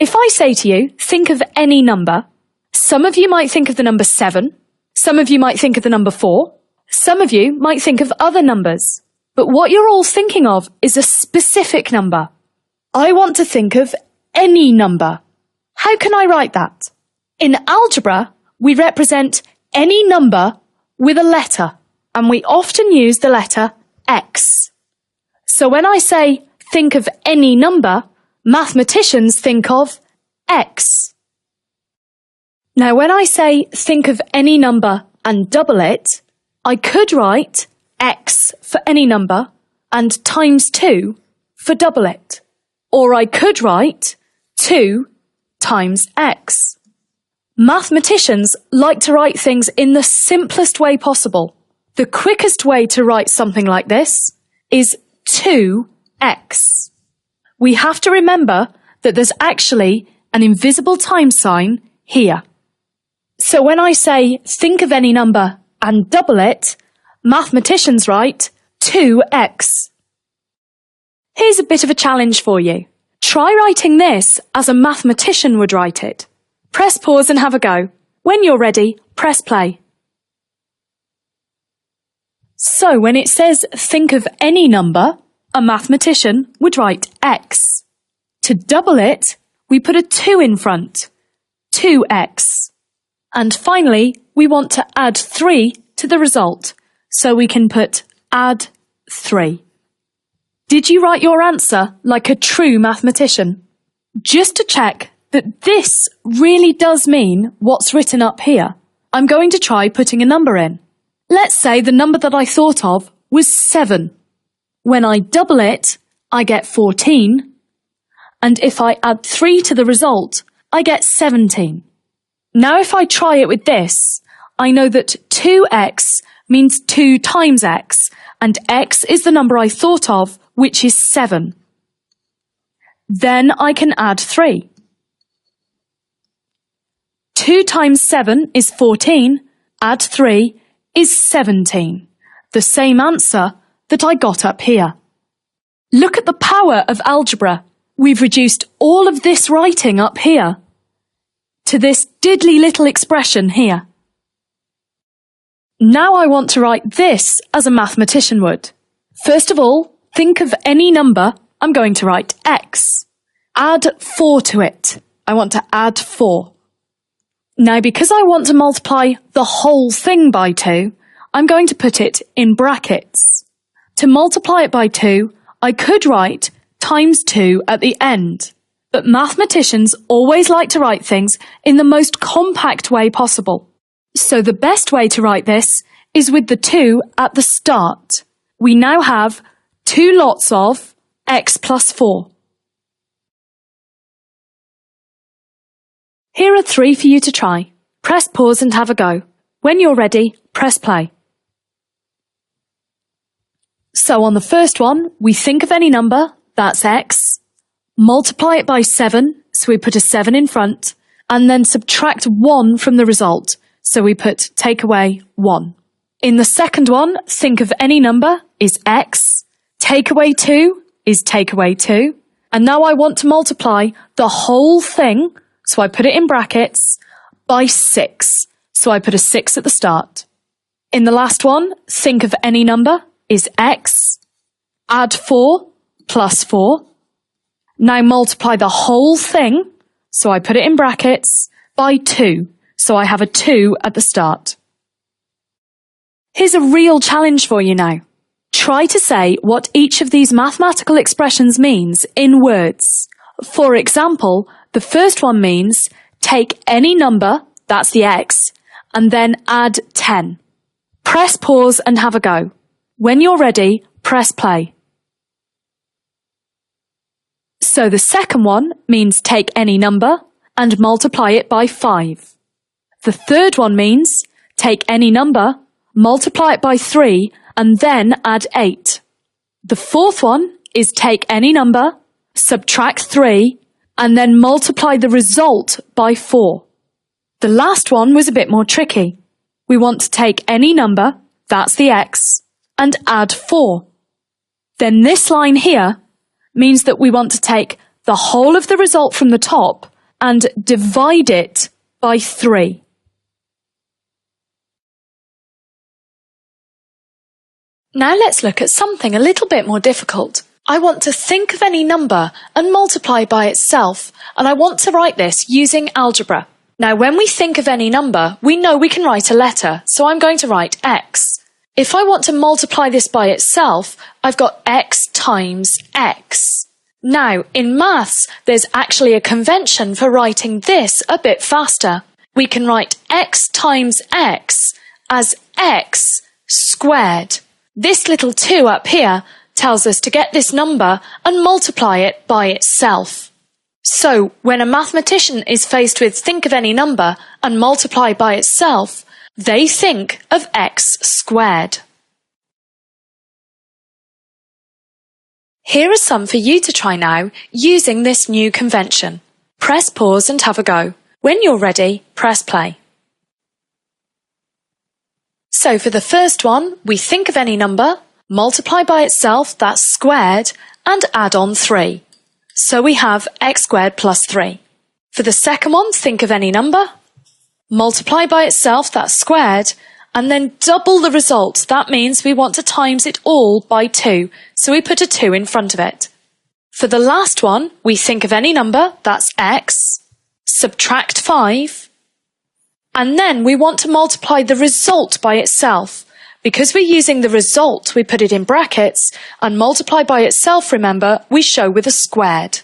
If I say to you, think of any number, some of you might think of the number 7, some of you might think of the number 4, some of you might think of other numbers. But what you're all thinking of is a specific number. I want to think of any number. How can I write that? In algebra, we represent any number with a letter, and we often use the letter X. So when I say think of any number, mathematicians think of X. Now when I say think of any number and double it, I could write X for any number and times 2 for double it. Or I could write 2 times X. Mathematicians like to write things in the simplest way possible. The quickest way to write something like this is 2x. We have to remember that there's actually an invisible times sign here. So when I say think of any number and double it, mathematicians write 2x. Here's a bit of a challenge for you. Try writing this as a mathematician would write it. Press pause and have a go. When you're ready, press play. So when it says think of any number, a mathematician would write x. To double it, we put a 2 in front, 2x. And finally, we want to add 3 to the result, so we can put add 3. Did you write your answer like a true mathematician? Just to check that this really does mean what's written up here, I'm going to try putting a number in. Let's say the number that I thought of was 7. When I double it, I get 14. And if I add 3 to the result, I get 17. Now if I try it with this, I know that 2x means 2 times x, and x is the number I thought of, which is 7. Then I can add 3. 2 times 7 is 14, add 3 is 17. The same answer that I got up here. Look at the power of algebra. We've reduced all of this writing up here to this diddly little expression here. Now I want to write this as a mathematician would. First of all, think of any number. I'm going to write x. Add 4 to it. I want to add 4. Now because I want to multiply the whole thing by 2, I'm going to put it in brackets. To multiply it by 2, I could write times 2 at the end. But mathematicians always like to write things in the most compact way possible. So the best way to write this is with the 2 at the start. We now have 2 lots of x plus 4. Here are 3 for you to try. Press pause and have a go. When you're ready, press play. So on the first one, we think of any number, that's x, multiply it by 7, so we put a 7 in front, and then subtract 1 from the result, so we put take away 1. In the second one, think of any number is x, take away 2 is take away 2, and now I want to multiply the whole thing, so I put it in brackets, by 6, so I put a 6 at the start. In the last one, think of any number is x, add 4 plus 4. Now multiply the whole thing, so I put it in brackets, by 2, so I have a 2 at the start. Here's a real challenge for you now. Try to say what each of these mathematical expressions means in words. For example, the first one means take any number, that's the x, and then add 10. Press pause and have a go. When you're ready, press play. So the second one means take any number and multiply it by 5. The third one means take any number, multiply it by 3, and then add 8. The fourth one is take any number, subtract 3, and then multiply the result by 4. The last one was a bit more tricky. We want to take any number, that's the x, and add 4. Then this line here means that we want to take the whole of the result from the top and divide it by 3. Now let's look at something a little bit more difficult. I want to think of any number and multiply by itself, and I want to write this using algebra. Now, when we think of any number, we know we can write a letter, so I'm going to write x. If I want to multiply this by itself, I've got x times x. Now, in maths, there's actually a convention for writing this a bit faster. We can write x times x as x squared. This little 2 up here tells us to get this number and multiply it by itself. So, when a mathematician is faced with think of any number and multiply by itself, they think of x squared. Here are some for you to try now using this new convention. Press pause and have a go. When you're ready, press play. So for the first one, we think of any number, multiply by itself, that's squared, and add on 3. So we have x squared plus 3. For the second one, think of any number, multiply by itself, that's squared, and then double the result. That means we want to times it all by 2, so we put a 2 in front of it. For the last one, we think of any number, that's x, subtract 5, and then we want to multiply the result by itself. Because we're using the result, we put it in brackets, and multiply by itself, remember, we show with a squared.